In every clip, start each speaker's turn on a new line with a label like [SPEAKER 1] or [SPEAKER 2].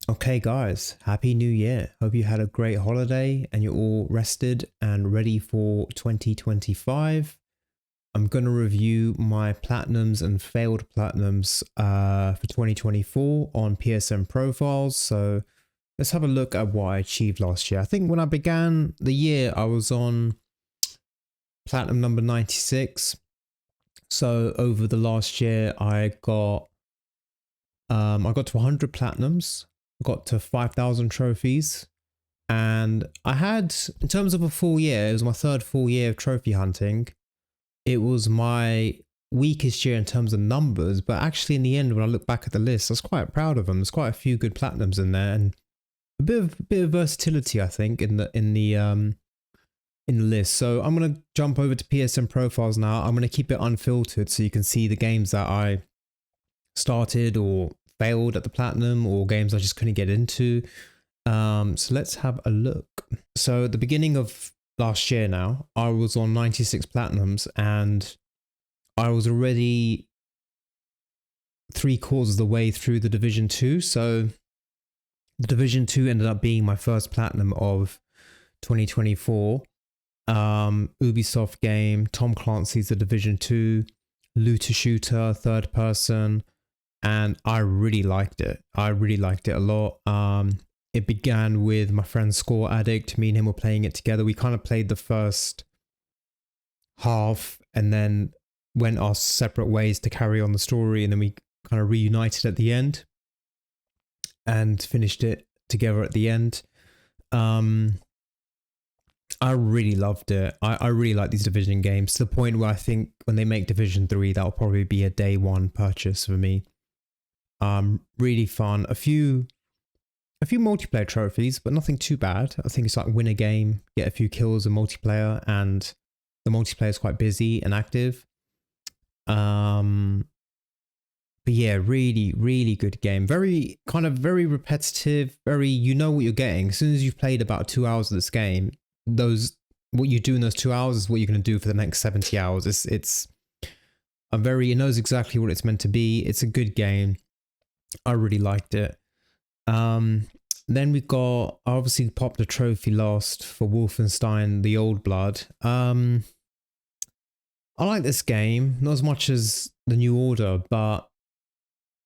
[SPEAKER 1] Okay, guys, happy new year. Hope you had a great holiday and you're all rested and ready for 2025. I'm going to review my platinums and failed platinums for 2024 on PSN profiles. So let's have a look at what I achieved last year. I think when I began the year, I was on platinum number 96. So over the last year, I got to 100 platinums, got to 5,000 trophies, and I had, in terms of a full year, it was my third full year of trophy hunting. It was my weakest year in terms of numbers, but actually in the end, when I look back at the list, I was quite proud of them. There's quite a few good platinums in there, and a bit of versatility, I think, in the list. So I'm gonna jump over to PSN profiles now. I'm gonna keep it unfiltered so you can see the games that I started or failed at the platinum, or games I just couldn't get into. So let's have a look. So at the beginning of last year now, I was on 96 platinums and I was already 3/4 of the way through the Division 2. So the Division 2 ended up being my first platinum of 2024. Ubisoft game, Tom Clancy's The Division 2, looter shooter, third person, and I really liked it. I really liked it a lot. It began with my friend Score Addict. Me and him were playing it together. We kind of played the first half and then went our separate ways to carry on the story, and then we kind of reunited at the end and finished it together at the end. I really loved it. I really like these Division games, to the point where I think when they make Division 3, that'll probably be a day one purchase for me. Really fun. A few multiplayer trophies, but nothing too bad. I think it's like win a game, get a few kills in multiplayer, and the multiplayer is quite busy and active. But yeah, really, really good game. Very repetitive. You know what you're getting. As soon as you've played about 2 hours of this game, what you do in those 2 hours is what you're going to do for the next 70 hours. It knows exactly what it's meant to be. It's a good game. I really liked it. Then we got, obviously popped a trophy last for Wolfenstein The Old Blood. I like this game, not as much as the New Order, but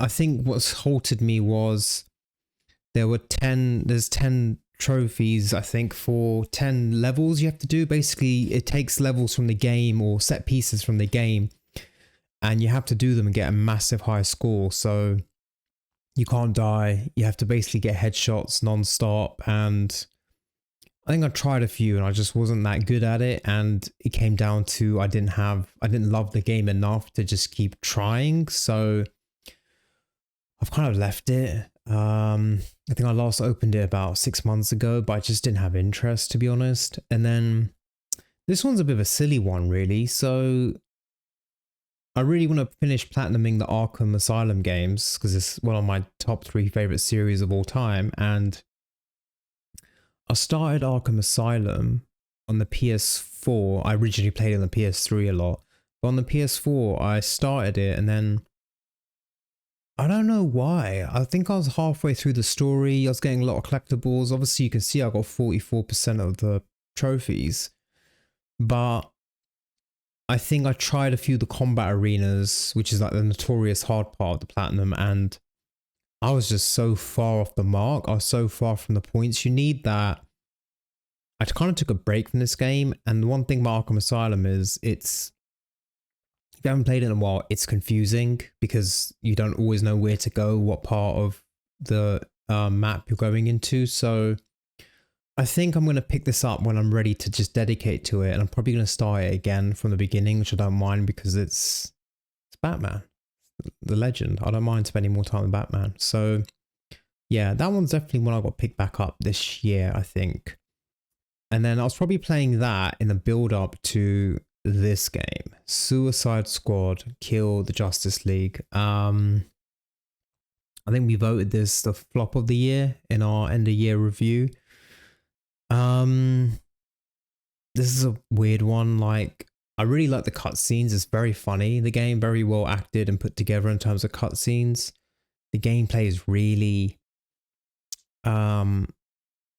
[SPEAKER 1] I think what's halted me was there's 10 trophies, I think, for 10 levels you have to do. Basically, it takes levels from the game or set pieces from the game, and you have to do them and get a massive high score. So you can't die. You have to basically get headshots non-stop. And I think I tried a few and I just wasn't that good at it. And it came down to I didn't love the game enough to just keep trying. So I've kind of left it. I think I last opened it about 6 months ago, but I just didn't have interest, to be honest. And then this one's a bit of a silly one, really. So I really want to finish platinuming the Arkham Asylum games because it's one of my top 3 favorite series of all time. And I started Arkham Asylum on the PS4. I originally played it on the PS3 a lot, but on the PS4 I started it, and then I don't know why. I think I was halfway through the story. I was getting a lot of collectibles. Obviously, you can see I got 44% of the trophies, but I think I tried a few of the combat arenas, which is like the notorious hard part of the platinum, and I was just so far off the mark. I was so far from the points you need that I kind of took a break from this game. And the one thing about Arkham Asylum is if you haven't played it in a while, it's confusing because you don't always know where to go, what part of the map you're going into. So I think I'm going to pick this up when I'm ready to just dedicate to it, and I'm probably going to start it again from the beginning, which I don't mind because it's Batman, the legend. I don't mind spending more time with Batman. So yeah, that one's definitely one I got picked back up this year, I think. And then I was probably playing that in the build up to this game, Suicide Squad Kill the Justice League. I think we voted this the flop of the year in our end of year review. This is a weird one. Like, I really like the cutscenes. It's very funny. The game very well acted and put together in terms of cutscenes. The gameplay is really Um,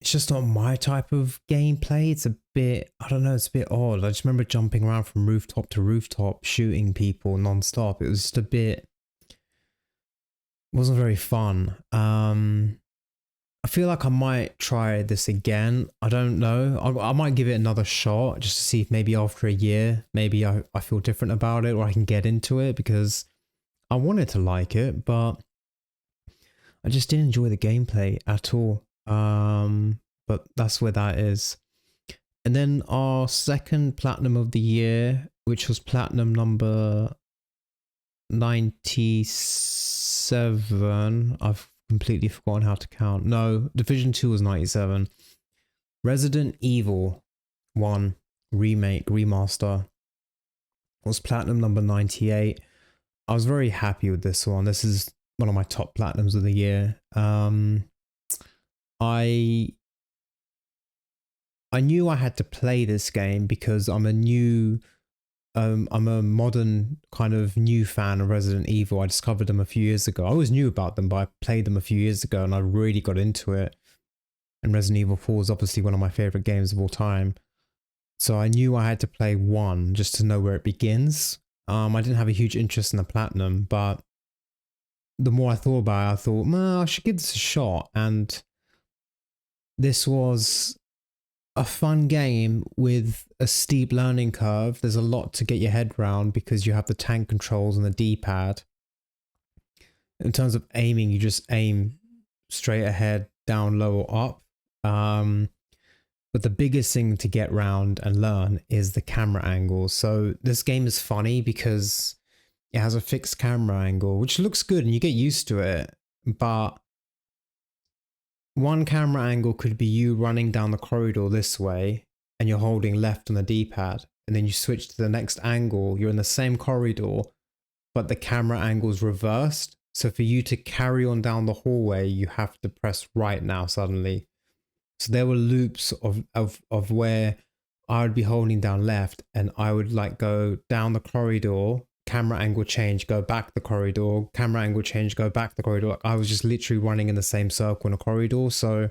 [SPEAKER 1] it's just not my type of gameplay. It's a bit, I don't know, it's a bit odd. I just remember jumping around from rooftop to rooftop, shooting people non-stop. It was just a bit, wasn't very fun. I feel like I might try this again. I don't know. I might give it another shot just to see if maybe after a year, maybe I feel different about it or I can get into it, because I wanted to like it, but I just didn't enjoy the gameplay at all. But that's where that is. And then our second platinum of the year, which was platinum number 97. I've completely forgotten how to count. No, Division 2 was 97. Resident Evil 1 remake, remaster was platinum number 98. I was very happy with this one. This is one of my top platinums of the year. I knew I had to play this game because I'm a modern kind of new fan of Resident Evil. I discovered them a few years ago. I always knew about them, but I played them a few years ago and I really got into it. And Resident Evil 4 is obviously one of my favorite games of all time. So I knew I had to play 1 just to know where it begins. I didn't have a huge interest in the platinum, but the more I thought about it, I thought, I should give this a shot. And this was a fun game with a steep learning curve. There's a lot to get your head around because you have the tank controls and the D-pad. In terms of aiming, you just aim straight ahead, down, low, or up. But the biggest thing to get around and learn is the camera angle. So this game is funny because it has a fixed camera angle, which looks good and you get used to it. But one camera angle could be you running down the corridor this way and you're holding left on the D-pad, and then you switch to the next angle, you're in the same corridor, but the camera angle is reversed. So for you to carry on down the hallway, you have to press right now suddenly. So there were loops of where I would be holding down left and I would like go down the corridor, camera angle change, go back the corridor, camera angle change, go back the corridor. I was just literally running in the same circle in a corridor. So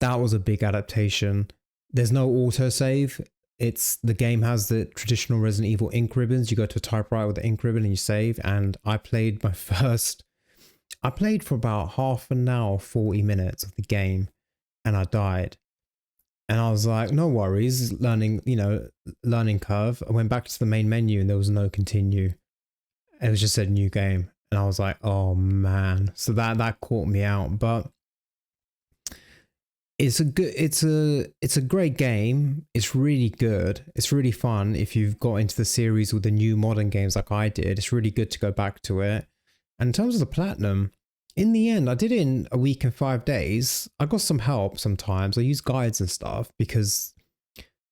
[SPEAKER 1] that was a big adaptation. There's no autosave. The game has the traditional Resident Evil ink ribbons. You go to a typewriter with the ink ribbon and you save. And I played for about half an hour, 40 minutes of the game, and I died. And I was like, no worries, learning curve. I went back to the main menu and there was no continue. It was just a new game. And I was like, oh man. So that caught me out. But it's a great game. It's really good. It's really fun if you've got into the series with the new modern games like I did. It's really good to go back to it. And in terms of the platinum, in the end, I did it in a week and 5 days. I got some help sometimes. I use guides and stuff because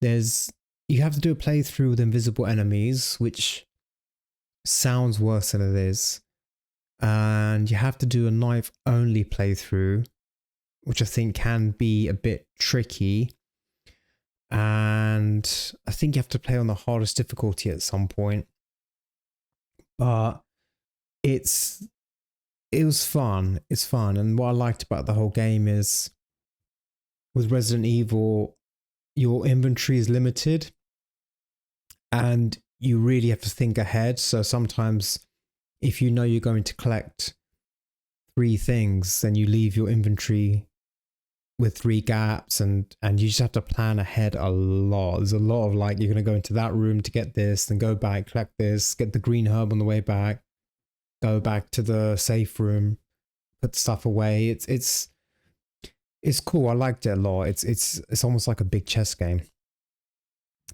[SPEAKER 1] you have to do a playthrough with invisible enemies, which sounds worse than it is. And you have to do a knife only playthrough, which I think can be a bit tricky. And I think you have to play on the hardest difficulty at some point. But it was fun. It's fun. And what I liked about the whole game is with Resident Evil, your inventory is limited and you really have to think ahead. So sometimes if you know you're going to collect 3 things, then you leave your inventory with 3 gaps and you just have to plan ahead a lot. There's a lot of like, you're going to go into that room to get this, then go back, collect this, get the green herb on the way back, go back to the safe room, put stuff away. It's cool. I liked it a lot. It's almost like a big chess game.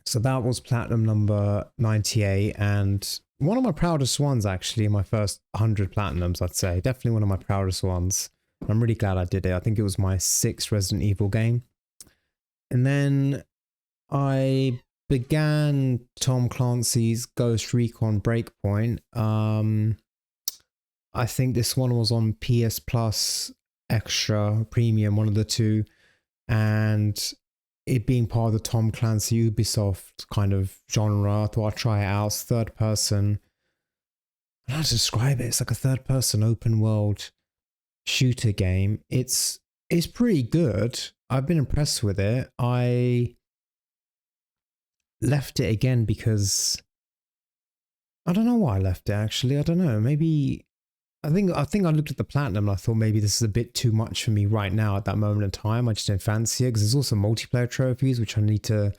[SPEAKER 1] So that was platinum number 98 and one of my proudest ones actually in my first 100 platinums, I'd say. Definitely one of my proudest ones. I'm really glad I did it. I think it was my 6th Resident Evil game. And then I began Tom Clancy's Ghost Recon Breakpoint. I think this one was on PS Plus Extra, Premium, one of the two. And it being part of the Tom Clancy Ubisoft kind of genre, I thought I'd try it out. It's third person. I don't know how to describe it. It's like a third person open world shooter game. It's pretty good. I've been impressed with it. I left it again because I don't know why I left it actually. I don't know. Maybe I looked at the platinum and I thought maybe this is a bit too much for me right now at that moment in time. I just didn't fancy it because there's also multiplayer trophies which I need to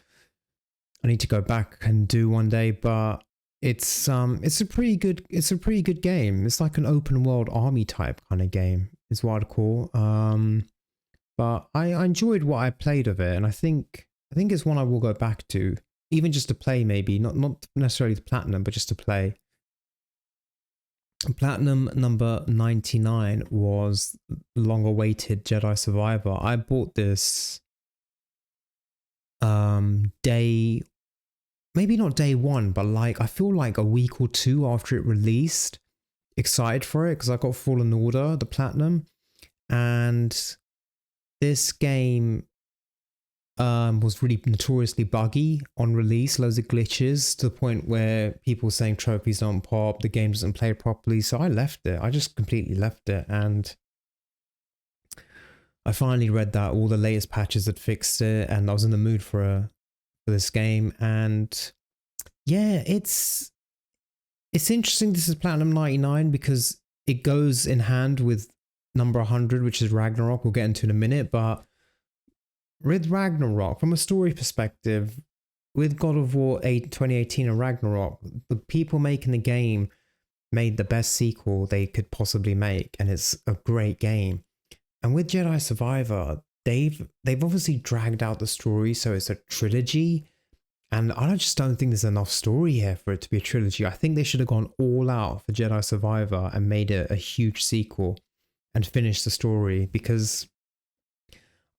[SPEAKER 1] go back and do one day, but it's a pretty good game. It's like an open world army type kind of game is what I'd call. But I enjoyed what I played of it, and I think it's one I will go back to, even just to play maybe, not necessarily the platinum, but just to play. Platinum number 99 was long awaited Jedi Survivor. I bought this day, maybe not day one, but like I feel like a week or two after it released, excited for it because I got Fallen Order, the platinum, and this game was really notoriously buggy on release, loads of glitches to the point where people were saying trophies don't pop, the game doesn't play properly. So I left it. I just completely left it, and I finally read that all the latest patches had fixed it, and I was in the mood for this game. And yeah, it's interesting. This is Platinum 99 because it goes in hand with number 100, which is Ragnarok. We'll get into in a minute, but with Ragnarok, from a story perspective, with God of War 2018 and Ragnarok, the people making the game made the best sequel they could possibly make, and it's a great game. And with Jedi Survivor, they've obviously dragged out the story, so it's a trilogy. And I just don't think there's enough story here for it to be a trilogy. I think they should have gone all out for Jedi Survivor and made it a huge sequel and finished the story, because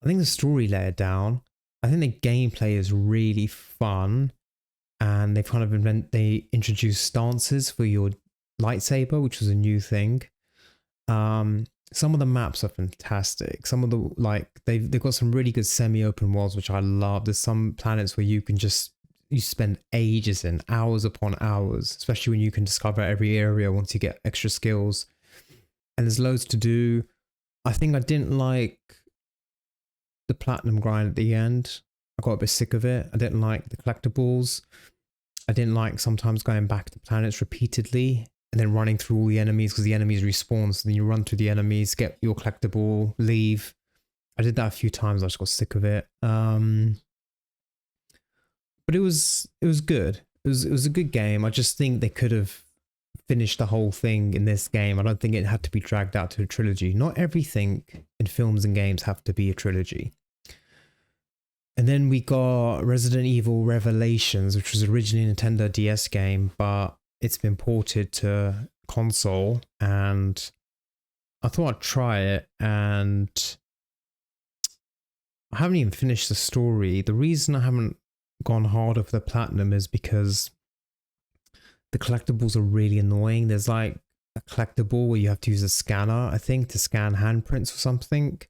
[SPEAKER 1] I think the story let it down. I think the gameplay is really fun, and they've kind of they introduced stances for your lightsaber, which was a new thing. Some of the maps are fantastic. Some of the they've got some really good semi-open worlds, which I love. There's some planets where you spend ages in, hours upon hours, especially when you can discover every area once you get extra skills. And there's loads to do. I think I didn't like the platinum grind at the end. I got a bit sick of it. I didn't like the collectibles. I didn't like sometimes going back to planets repeatedly and then running through all the enemies because the enemies respawn. So then you run through the enemies, get your collectible, leave. I did that a few times. I just got sick of it. But it was good. It was a good game. I just think they could have finished the whole thing in this game. I don't think it had to be dragged out to a trilogy. Not everything in films and games have to be a trilogy. And then we got Resident Evil Revelations, which was originally a Nintendo DS game, but it's been ported to console, and I thought I'd try it, and I haven't even finished the story. The reason I haven't gone harder for the platinum is because the collectibles are really annoying. There's like a collectible where you have to use a scanner, I think, to scan handprints or something.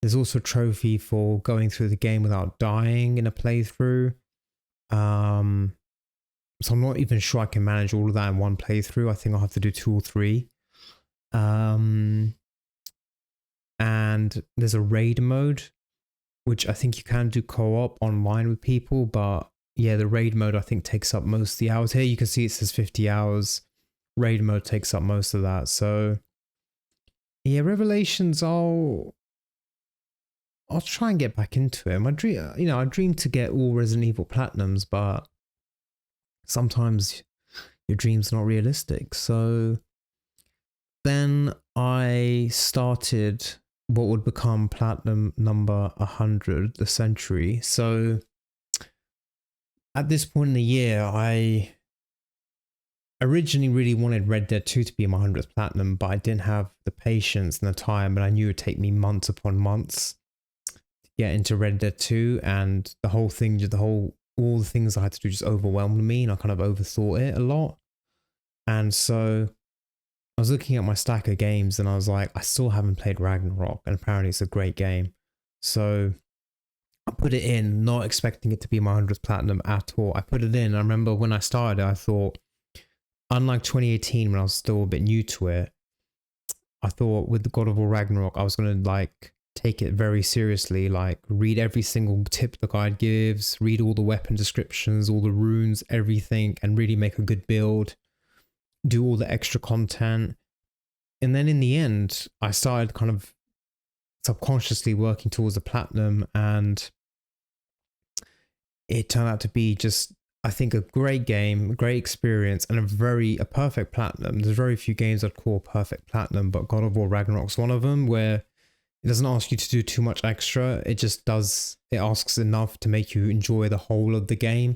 [SPEAKER 1] There's also a trophy for going through the game without dying in a playthrough. So I'm not even sure I can manage all of that in one playthrough. I think I'll have to do 2 or 3. And there's a raid mode, which I think you can do co-op online with people, but yeah, the raid mode I think takes up most of the hours. Here you can see it says 50 hours. Raid mode takes up most of that. So yeah, Revelations, I'll try and get back into it. I dream to get all Resident Evil Platinums, but sometimes your dreams are not realistic. So then I started what would become Platinum number 100, the Century. So at this point in the year, I originally really wanted Red Dead 2 to be my 100th Platinum, but I didn't have the patience and the time, and I knew it would take me months upon months to get into Red Dead 2, and the whole thing, all the things I had to do just overwhelmed me, and I kind of overthought it a lot. And so I was looking at my stack of games and I was like, I still haven't played Ragnarok, and apparently it's a great game. So I put it in, not expecting it to be my 100th Platinum at all. I put it in. I remember when I started, I thought, unlike 2018 when I was still a bit new to it, I thought with the God of War Ragnarok, I was gonna like take it very seriously, like read every single tip the guide gives, read all the weapon descriptions, all the runes, everything, and really make a good build, do all the extra content. And then in the end, I started kind of subconsciously working towards a platinum, and it turned out to be just, I think, a great game, a great experience, and a perfect platinum. There's very few games I'd call perfect platinum, but God of War Ragnarok's one of them, where it doesn't ask you to do too much extra. It just does, it asks enough to make you enjoy the whole of the game.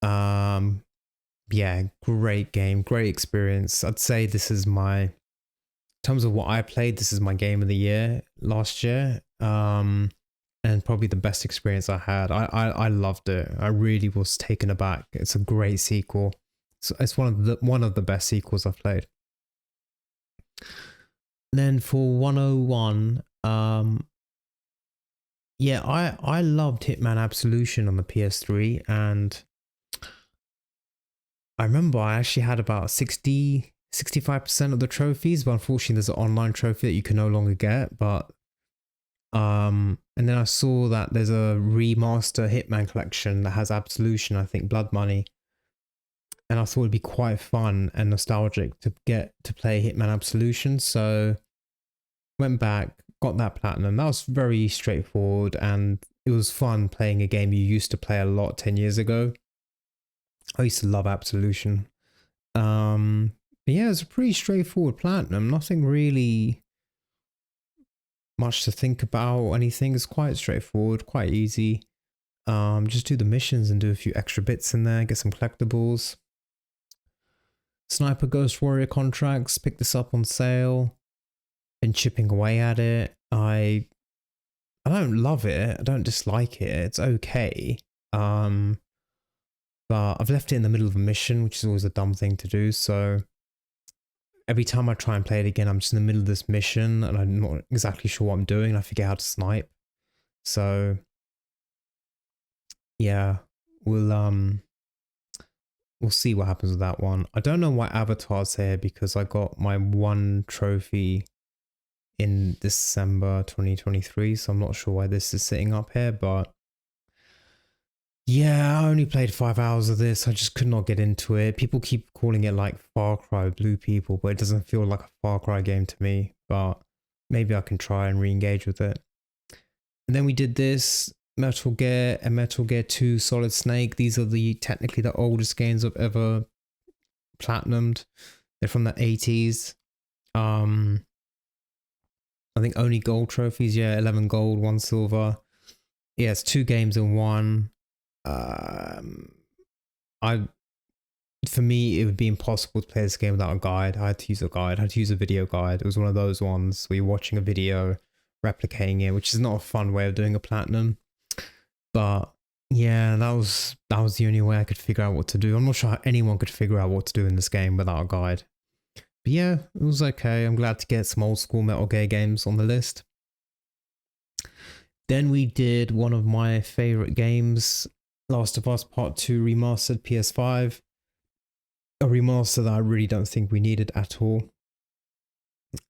[SPEAKER 1] Yeah, great game, great experience. I'd say this is my, in terms of what I played, this is my game of the year last year. And probably the best experience I had. I loved it. I really was taken aback. It's a great sequel. It's one of the best sequels I've played. Then for 101, yeah, I loved Hitman Absolution on the PS3, and I remember I actually had about 65% of the trophies, but unfortunately there's an online trophy that you can no longer get. But and then I saw that there's a remaster Hitman collection that has Absolution, I think Blood Money, and I thought it'd be quite fun and nostalgic to get to play Hitman Absolution. So went back, got that platinum. That was very straightforward, and it was fun playing a game you used to play a lot 10 years ago. I used to love Absolution. But yeah, it's a pretty straightforward platinum. Nothing really much to think about or anything. It's quite straightforward, quite easy. Just do the missions and do a few extra bits in there, get some collectibles. Sniper Ghost Warrior contracts, picked this up on sale. Been chipping away at it. I don't love it. I don't dislike it. It's okay. But I've left it in the middle of a mission, which is always a dumb thing to do. So every time I try and play it again, I'm just in the middle of this mission and I'm not exactly sure what I'm doing, and I forget how to snipe. So yeah, we'll see what happens with that one. I don't know why Avatar's here, because I got my one trophy in December 2023, so I'm not sure why this is sitting up here, but yeah, I only played 5 hours of this. I just could not get into it. People keep calling it like Far Cry Blue People, but it doesn't feel like a Far Cry game to me, but maybe I can try and re-engage with it. And then we did this, Metal Gear and Metal Gear 2 Solid Snake. These are technically the oldest games I've ever platinumed. They're from the 80s. I think only gold trophies, yeah, 11 gold, 1 silver. Yeah, it's 2 games in one. For me, it would be impossible to play this game without a guide. I had to use a guide. I had to use a video guide. It was one of those ones where you're watching a video, replicating it, which is not a fun way of doing a platinum. But yeah, that was the only way I could figure out what to do. I'm not sure how anyone could figure out what to do in this game without a guide. But yeah, it was okay. I'm glad to get some old school Metal Gear games on the list. Then we did one of my favorite games, Last of Us Part 2 Remastered PS5. A remaster that I really don't think we needed at all.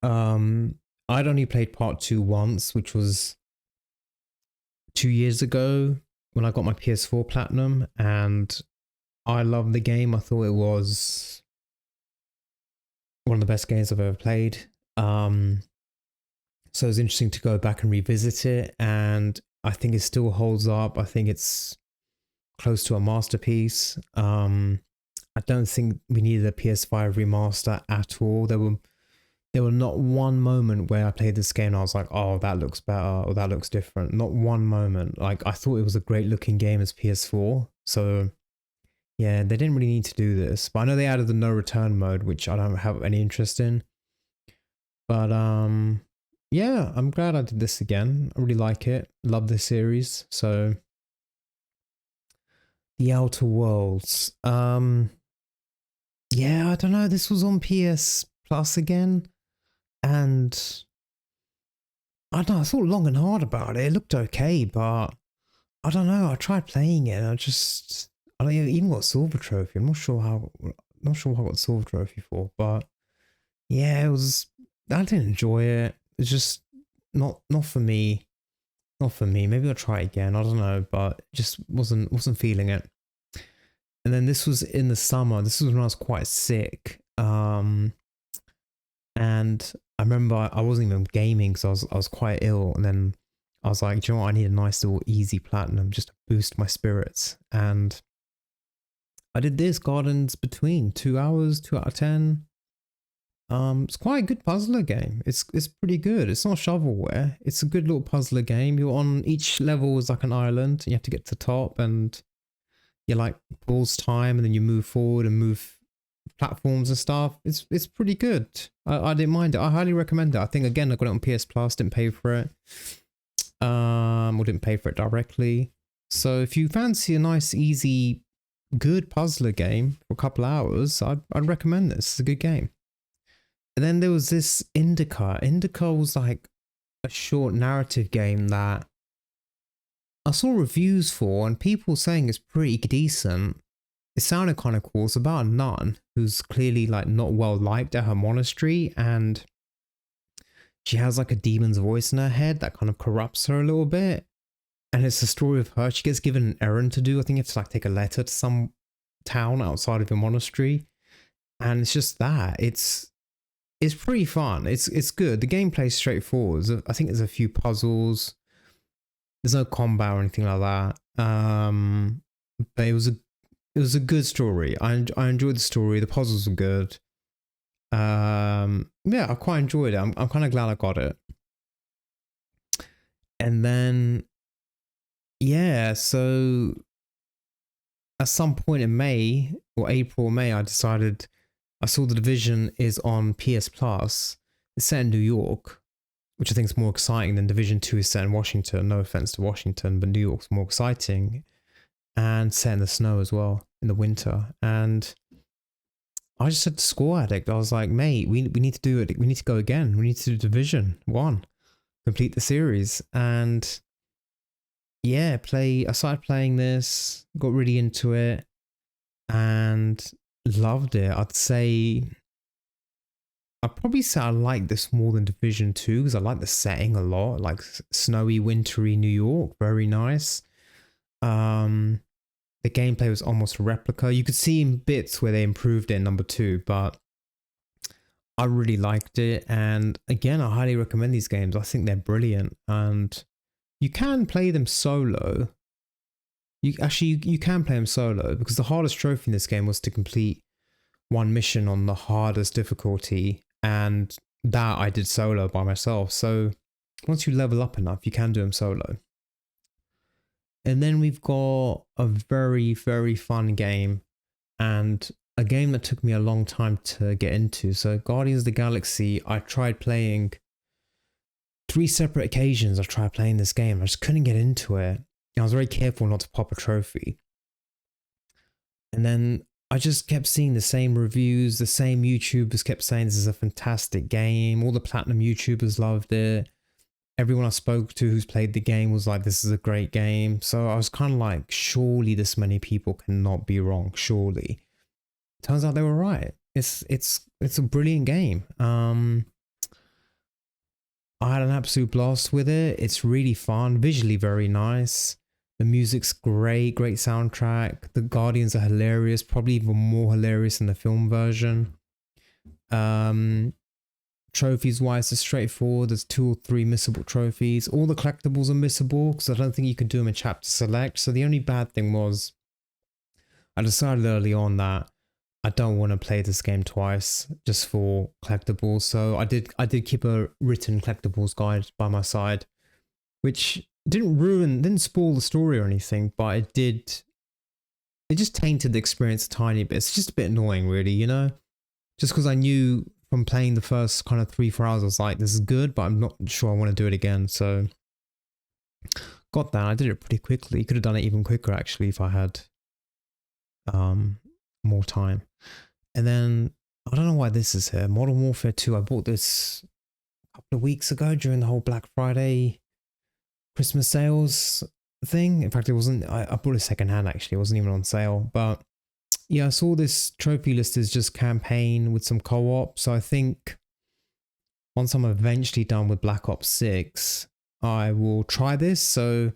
[SPEAKER 1] I'd only played Part 2 once, which was 2 years ago when I got my PS4 Platinum, and I loved the game. I thought it was one of the best games I've ever played. So it was interesting to go back and revisit it, and I think it still holds up. I think it's close to a masterpiece. I don't think we needed a PS5 remaster at all. There were not one moment where I played this game and I was like, oh, that looks better or that looks different. Not one moment. Like, I thought it was a great looking game as PS4. So yeah, they didn't really need to do this. But I know they added the no return mode, which I don't have any interest in. But yeah, I'm glad I did this again. I really like it. Love this series. So The Outer Worlds. Yeah, I don't know. This was on PS Plus again. And I don't know, I thought long and hard about it. It looked okay, but I don't know. I tried playing it and I don't even got a silver trophy. I'm not sure what I got silver trophy for, but yeah, I didn't enjoy it. It's just not for me. Not for me. Maybe I'll try it again. I don't know, but just wasn't feeling it. And then this was in the summer. This was when I was quite sick. And I remember I wasn't even gaming, so I was quite ill. And then I was like, do you know what? I need a nice little easy platinum just to boost my spirits. And I did this Gardens Between, 2 hours, 2 out of 10. It's quite a good puzzler game. It's pretty good. It's not shovelware. It's a good little puzzler game. You're on each level is like an island, and you have to get to the top, and you like pause time, and then you move forward and move platforms and stuff. It's pretty good. I didn't mind it. I highly recommend it. I think again I got it on PS Plus. Didn't pay for it. Or didn't pay for it directly. So if you fancy a nice, easy, good puzzler game for a couple hours, I'd recommend this. It's a good game. And then there was this Indica. Indica was like a short narrative game that I saw reviews for and people saying it's pretty decent. It sounded kind of cool. It's about a nun who's clearly like not well liked at her monastery, and she has like a demon's voice in her head that kind of corrupts her a little bit. And it's a story of her. She gets given an errand to do. I think you have to like take a letter to some town outside of your monastery. And it's just that. It's pretty fun. It's good. The gameplay is straightforward. I think there's a few puzzles. There's no combat or anything like that. But it was a good story. I enjoyed the story. The puzzles were good. Yeah, I quite enjoyed it. I'm kind of glad I got it. And then, yeah, so at some point in May or April, May, I decided I saw The Division is on PS Plus. It's set in New York, which I think is more exciting than Division 2 is set in Washington. No offense to Washington, but New York's more exciting. And set in the snow as well, in the winter. And I just said to Score Addict, I was like, mate, we need to do it. We need to go again. We need to do Division 1. Complete the series. And yeah, I started playing this, got really into it, and loved it. I'd probably say I like this more than Division 2 because I like the setting a lot, like snowy, wintry New York, very nice. The gameplay was almost a replica. You could see in bits where they improved it in number 2, but I really liked it. And again, I highly recommend these games. I think they're brilliant, and you can play them solo. You can play them solo because the hardest trophy in this game was to complete one mission on the hardest difficulty, and that I did solo by myself. So once you level up enough, you can do them solo. And then we've got a very, very fun game, and a game that took me a long time to get into. So Guardians of the Galaxy, I tried playing 3 separate occasions. I tried playing this game. I just couldn't get into it. I was very careful not to pop a trophy. And then I just kept seeing the same reviews. The same YouTubers kept saying this is a fantastic game. All the platinum YouTubers loved it. Everyone I spoke to who's played the game was like, this is a great game. So I was kind of like, surely this many people cannot be wrong. Surely. Turns out they were right. It's a brilliant game. I had an absolute blast with it. It's really fun, visually very nice. The music's great, great soundtrack. The Guardians are hilarious, probably even more hilarious than the film version. Trophies wise, it's straightforward. There's 2 or 3 missable trophies. All the collectibles are missable because I don't think you can do them in chapter select. So the only bad thing was I decided early on that I don't want to play this game twice just for collectibles. So I did keep a written collectibles guide by my side, which didn't spoil the story or anything, but it just tainted the experience a tiny bit. It's just a bit annoying, really, you know? Just because I knew from playing the first kind of 3-4 hours, I was like, this is good, but I'm not sure I want to do it again. So got that. I did it pretty quickly. Could have done it even quicker, actually, if I had more time. And then, I don't know why this is here. Modern Warfare 2. I bought this a couple of weeks ago during the whole Black Friday Christmas sales thing. In fact, it wasn't, I bought it secondhand actually, it wasn't even on sale. But yeah, I saw this trophy list is just campaign with some co-op. So I think once I'm eventually done with Black Ops 6, I will try this. So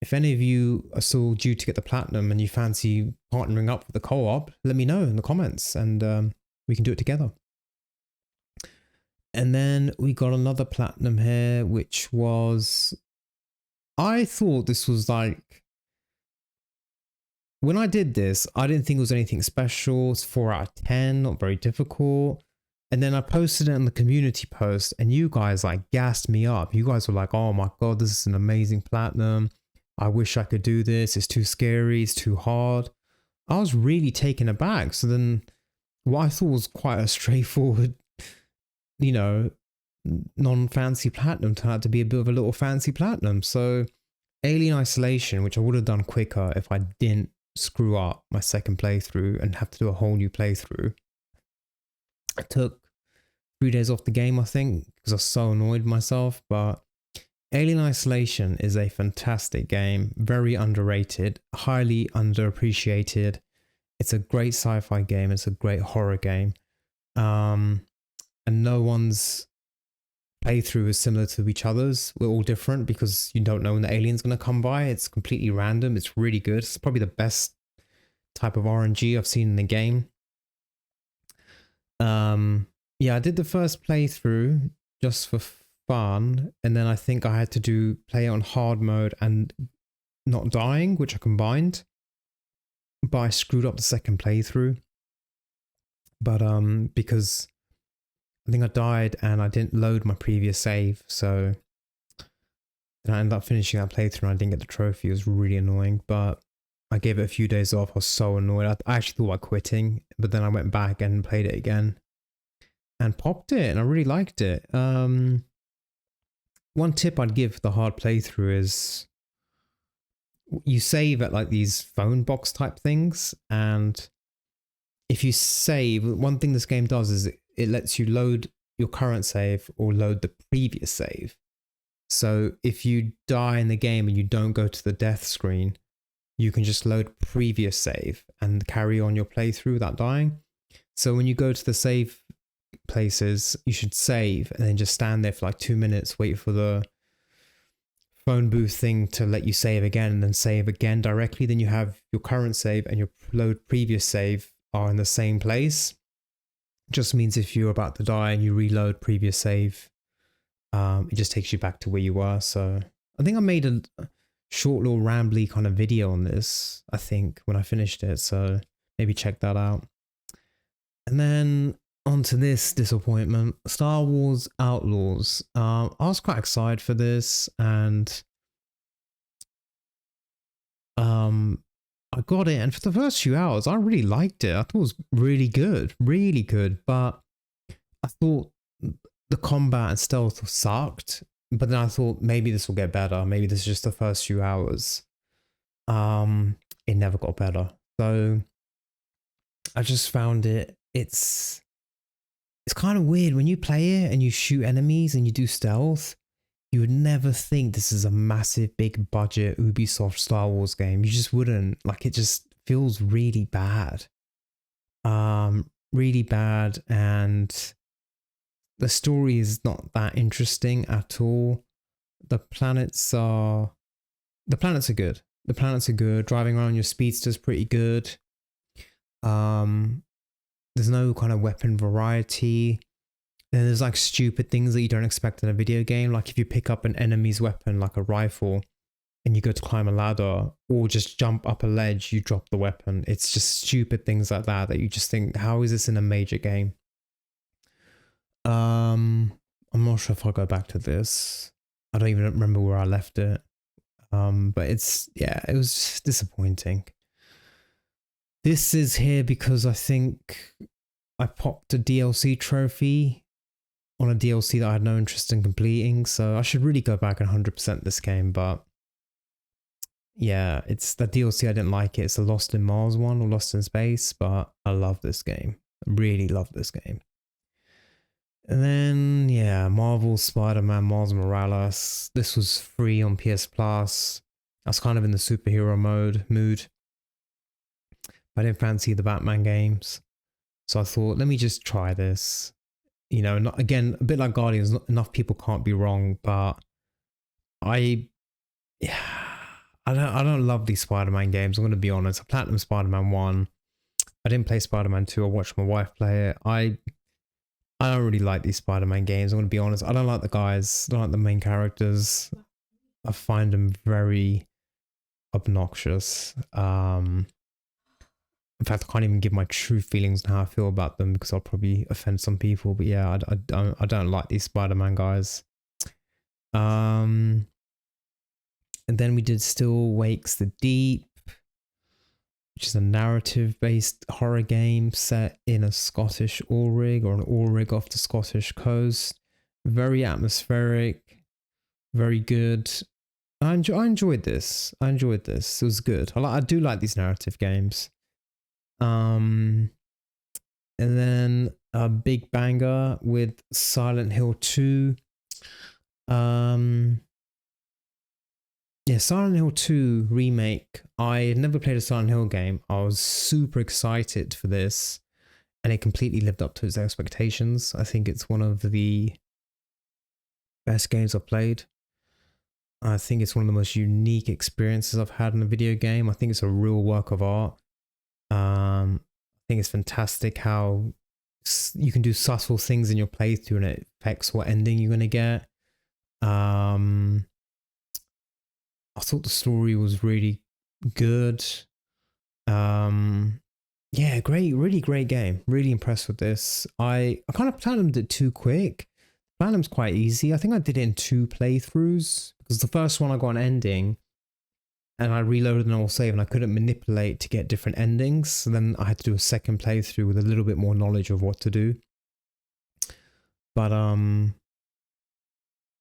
[SPEAKER 1] if any of you are still due to get the platinum and you fancy partnering up with the co-op, let me know in the comments and we can do it together. And then we got another platinum here, which was, I thought this was like, when I did this, I didn't think it was anything special. It's 4 out of 10, not very difficult. And then I posted it in the community post and you guys like gassed me up. You guys were like, oh my God, this is an amazing platinum. I wish I could do this. It's too scary. It's too hard. I was really taken aback. So then what I thought was quite a straightforward, you know, non-fancy platinum turned out to be a bit of a little fancy platinum. So Alien Isolation, which I would have done quicker if I didn't screw up my second playthrough and have to do a whole new playthrough. I took 3 days off the game, I think, because I was so annoyed myself. But Alien Isolation is a fantastic game, very underrated, highly underappreciated. It's a great sci-fi game. It's a great horror game. And no one's playthrough is similar to each other's. We're all different because you don't know when the alien's going to come by. It's completely random. It's really good. It's probably the best type of RNG I've seen in the game. Yeah, I did the first playthrough just for fun, and then I think I had to play it on hard mode and not dying, which I combined, but I screwed up the second playthrough. But because I think I died and I didn't load my previous save, so then I ended up finishing that playthrough and I didn't get the trophy. It was really annoying, but I gave it a few days off. I was so annoyed. I actually thought about quitting, but then I went back and played it again and popped it, and I really liked it. One tip I'd give the hard playthrough is you save at like these phone box type things, and if you save, one thing this game does is it lets you load your current save or load the previous save. So if you die in the game and you don't go to the death screen, you can just load previous save and carry on your playthrough without dying. So when you go to the save places, you should save and then just stand there for like 2 minutes, wait for the phone booth thing to let you save again, and then save again directly. Then you have your current save and your load previous save are in the same place. Just means if you're about to die and you reload previous save, it just takes you back to where you were. So I think I made a short little rambly kind of video on this, I think, when I finished it, so maybe check that out. And then onto this disappointment, Star Wars Outlaws. I was quite excited for this, and I got it, and for the first few hours I really liked it. I thought it was really good, but I thought the combat and stealth sucked. But then I thought maybe this will get better. Maybe this is just the first few hours. It never got better. So I just found it's kind of weird when you play it and you shoot enemies and you do stealth. You would never think this is a massive, big budget Ubisoft Star Wars game. You just wouldn't. Like, it just feels really bad. Really bad, and the story is not that interesting at all. The planets are good. The planets are good. Driving around your speedster is pretty good. There's no kind of weapon variety. Then there's like stupid things that you don't expect in a video game. Like if you pick up an enemy's weapon, like a rifle, and you go to climb a ladder or just jump up a ledge, you drop the weapon. It's just stupid things like that you just think, how is this in a major game? I'm not sure if I'll go back to this. I don't even remember where I left it. But it was disappointing. This is here because I think I popped a DLC trophy on a DLC that I had no interest in completing, so I should really go back and 100% this game. But yeah, it's the DLC I didn't like it. It's the Lost in Mars one or Lost in Space, but I love this game. I really love this game. And then, yeah, Marvel Spider-Man Miles Morales. This was free on PS Plus. I was kind of in the superhero mood. I didn't fancy the Batman games, so I thought, let me just try this. You know, not, again, a bit like Guardians, not enough people can't be wrong, but I, yeah, I don't love these Spider-Man games. I'm going to be honest. I platinum Spider-Man 1. I didn't play Spider-Man 2. I watched my wife play it. I don't really like these Spider-Man games. I'm going to be honest. I don't like the guys. I don't like the main characters. I find them very obnoxious. In fact, I can't even give my true feelings on how I feel about them because I'll probably offend some people. But yeah, I don't like these Spider-Man guys. And then we did Still Wakes the Deep, which is a narrative-based horror game set in a Scottish oil rig or an oil rig off the Scottish coast. Very atmospheric, very good. I enjoyed this. I enjoyed this. It was good. I do like these narrative games. And then a big banger with Silent Hill 2. Yeah, Silent Hill 2 remake. I had never played a Silent Hill game. I was super excited for this, and it completely lived up to its expectations. I think it's one of the best games I've played. I think it's one of the most unique experiences I've had in a video game. I think it's a real work of art. I think it's fantastic how you can do subtle things in your playthrough and it affects what ending you're going to get. I thought the story was really good. Yeah, great, really great game. Really impressed with this. I kind of platinumed it too quick. Platinum's quite easy. I think I did it in 2 playthroughs because the first one I got an ending and I reloaded an old save and I couldn't manipulate to get different endings. So then I had to do a second playthrough with a little bit more knowledge of what to do. But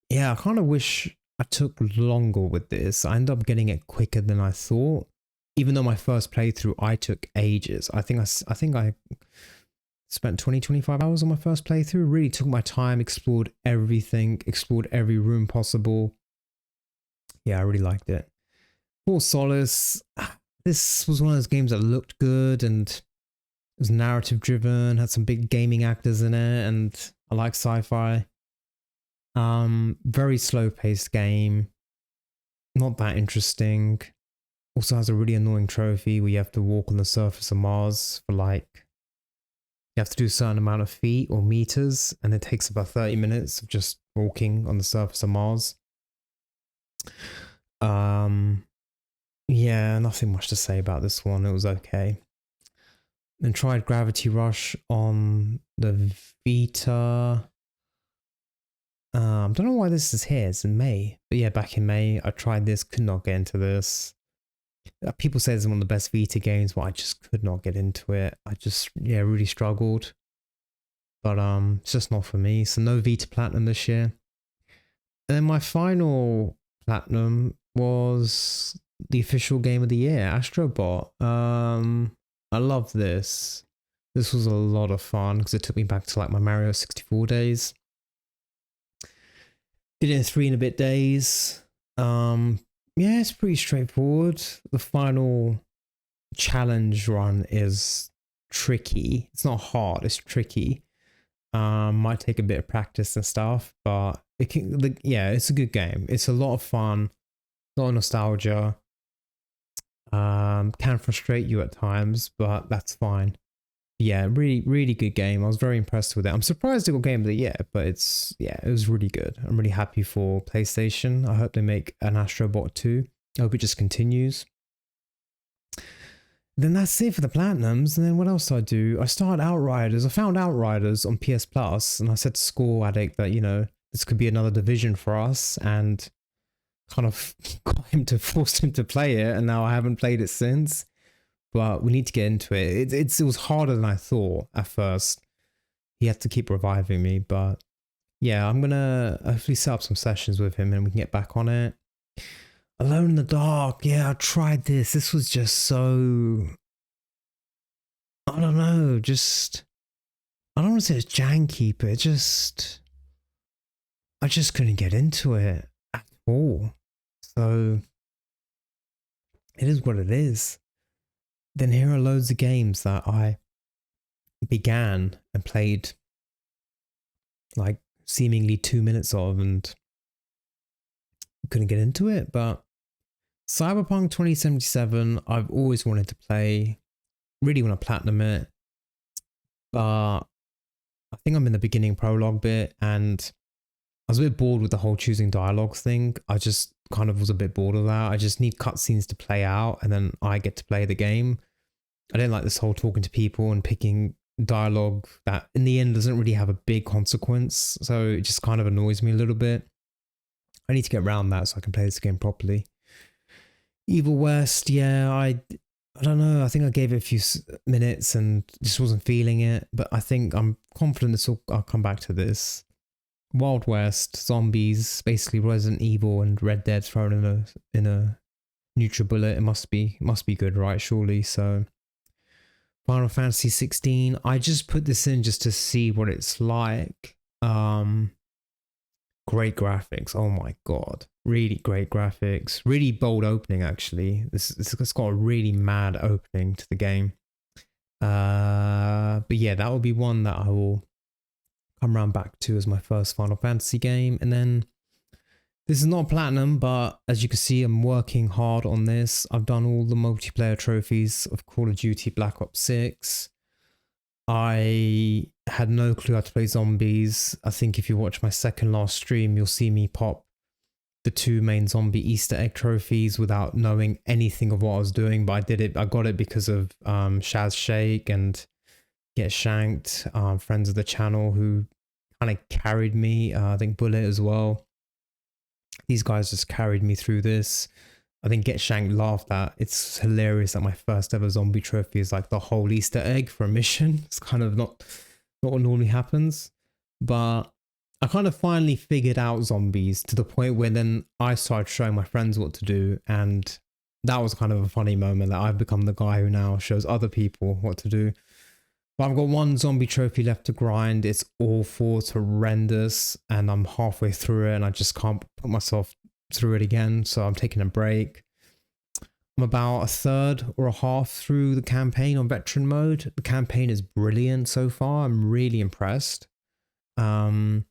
[SPEAKER 1] yeah, I kind of wish I took longer with this. I ended up getting it quicker than I thought. Even though my first playthrough, I took ages. I think I spent 20-25 hours on my first playthrough. Really took my time, explored everything, explored every room possible. Yeah, I really liked it. For Solace, this was one of those games that looked good and it was narrative driven, had some big gaming actors in it, and I like sci-fi. Very slow paced game. Not that interesting. Also has a really annoying trophy where you have to walk on the surface of Mars for like, you have to do a certain amount of feet or meters, and it takes about 30 minutes of just walking on the surface of Mars. Yeah, nothing much to say about this one. It was okay. Then tried Gravity Rush on the Vita. Don't know why this is here. It's in May. But yeah, back in May, I tried this, could not get into this. People say it's one of the best Vita games, but I just could not get into it. I just, yeah, really struggled. But it's just not for me. So no Vita Platinum this year. And then my final Platinum was the official game of the year, Astro Bot. I love this. This was a lot of fun because it took me back to like my Mario 64 days. Did it in 3 and a bit days. Yeah, it's pretty straightforward. The final challenge run is tricky. It's not hard, it's tricky. Might take a bit of practice and stuff, but it can, yeah, it's a good game. It's a lot of fun, a lot of nostalgia. Can frustrate you at times, but that's fine. Yeah, really, really good game. I was very impressed with it. I'm surprised it got Game of the Year, but yeah, it was really good. I'm really happy for PlayStation. I hope they make an Astro Bot 2. I hope it just continues. Then that's it for the Platinums. And then what else did I do? I started Outriders. I found Outriders on PS Plus, and I said to Score Addict that, you know, this could be another division for us, and kind of forced him to play it, and now I haven't played it since. But we need to get into it. It was harder than I thought at first. He had to keep reviving me, but yeah, I'm gonna hopefully set up some sessions with him and we can get back on it. Alone in the Dark, yeah, I tried this. This was just so, I don't know, just, I don't want to say it's janky, but I just couldn't get into it at all. So it is what it is. Then here are loads of games that I began and played like seemingly 2 minutes of, and couldn't get into it. But Cyberpunk 2077, I've always wanted to play, really want to platinum it, but I think I'm in the beginning prologue bit, and I was a bit bored with the whole choosing dialogue thing. I just kind of was a bit bored of that. I just need cutscenes to play out, and then I get to play the game. I don't like this whole talking to people and picking dialogue that in the end doesn't really have a big consequence. So it just kind of annoys me a little bit. I need to get around that so I can play this game properly. Evil West, yeah, I don't know. I think I gave it a few minutes and just wasn't feeling it. But I think I'm confident I'll come back to this. Wild West, zombies, basically Resident Evil and Red Dead thrown in a NutriBullet. It must be good, right? Surely. So Final Fantasy 16. I just put this in just to see what it's like. Great graphics. Oh my god, really great graphics. Really bold opening actually. It's got a really mad opening to the game. But yeah, that will be one that I will come around back to as my first Final Fantasy game. And then this is not platinum, but as you can see, I'm working hard on this. I've done all the multiplayer trophies of Call of Duty Black Ops 6. I had no clue how to play zombies. I think if you watch my second last stream, you'll see me pop the 2 main zombie Easter egg trophies without knowing anything of what I was doing. But I did it. I got it because of Shaz Shake and Get Shanked, friends of the channel who kind of carried me. I think Bullet as well. These guys just carried me through this. I think Get Shanked laughed at. It's hilarious that my first ever zombie trophy is like the whole Easter egg for a mission. It's kind of not what normally happens. But I kind of finally figured out zombies to the point where then I started showing my friends what to do. And that was kind of a funny moment that I've become the guy who now shows other people what to do. But I've got 1 zombie trophy left to grind. It's awful, it's horrendous, and I'm halfway through it and I just can't put myself through it again, so I'm taking a break. I'm about a third or a half through the campaign on veteran mode. The campaign is brilliant so far. I'm really impressed. So I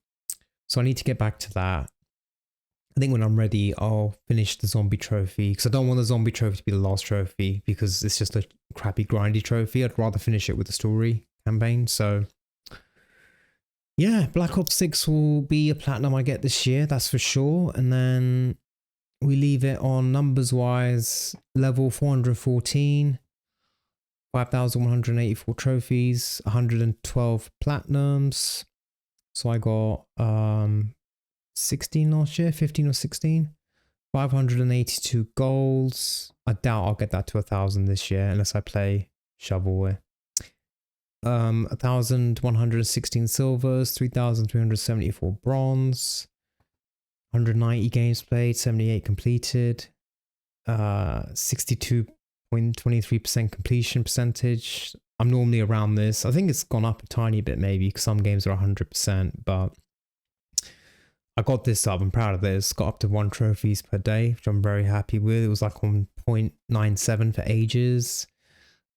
[SPEAKER 1] need to get back to that. I think when I'm ready, I'll finish the zombie trophy, because I don't want the zombie trophy to be the last trophy because it's just a crappy grindy trophy. I'd rather finish it with the story campaign. So yeah, Black Ops 6 will be a platinum I get this year, that's for sure. And then we leave it on numbers wise, level 414, 5,184 trophies, 112 platinums. So I got 16 last year, 15 or 16, 582 goals. I doubt I'll get that to 1,000 this year unless I play shovelware. 1,116 silvers, 3,374 bronze, 190 games played, 78 completed, 62.23% completion percentage. I'm normally around this. I think it's gone up a tiny bit maybe because some games are 100%, but I got this up. I'm proud of this. Got up to 1 trophies per day, which I'm very happy with. It was like on 0.97 for ages.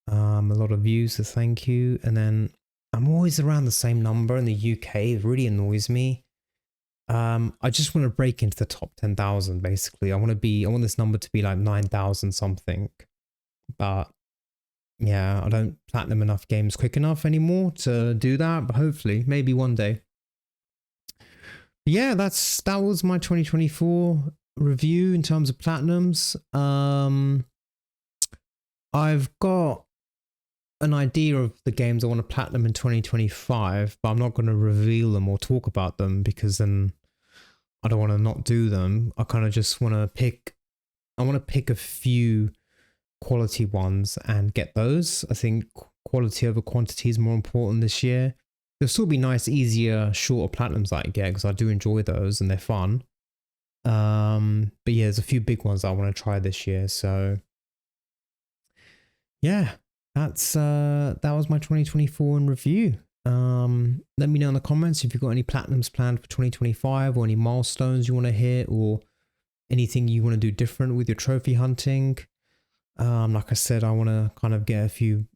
[SPEAKER 1] A lot of views, so thank you. And then I'm always around the same number in the UK. It really annoys me. I just want to break into the top 10,000 basically. I want this number to be like 9,000 something. But yeah, I don't platinum enough games quick enough anymore to do that, but hopefully maybe one day. But yeah, that was my 2024 review in terms of platinums. I've got an idea of the games I want to platinum in 2025, but I'm not going to reveal them or talk about them because then I don't want to not do them. I kind of just want to pick a few quality ones and get those. I think quality over quantity is more important this year. There'll still be nice, easier, shorter platinums that I get because I do enjoy those and they're fun. But yeah, there's a few big ones I want to try this year. So yeah, that was my 2024 in review. Let me know in the comments if you've got any platinums planned for 2025 or any milestones you want to hit or anything you want to do different with your trophy hunting. Like I said, I want to kind of get a few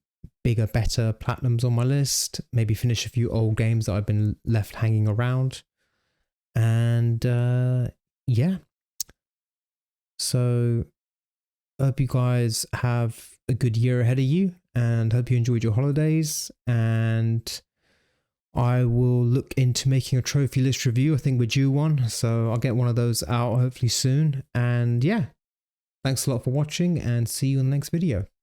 [SPEAKER 1] bigger, better platinums on my list. Maybe finish a few old games that I've been left hanging around. And yeah. So hope you guys have a good year ahead of you, and hope you enjoyed your holidays. And I will look into making a trophy list review. I think we're due one, so I'll get one of those out hopefully soon. And yeah, thanks a lot for watching, and see you in the next video.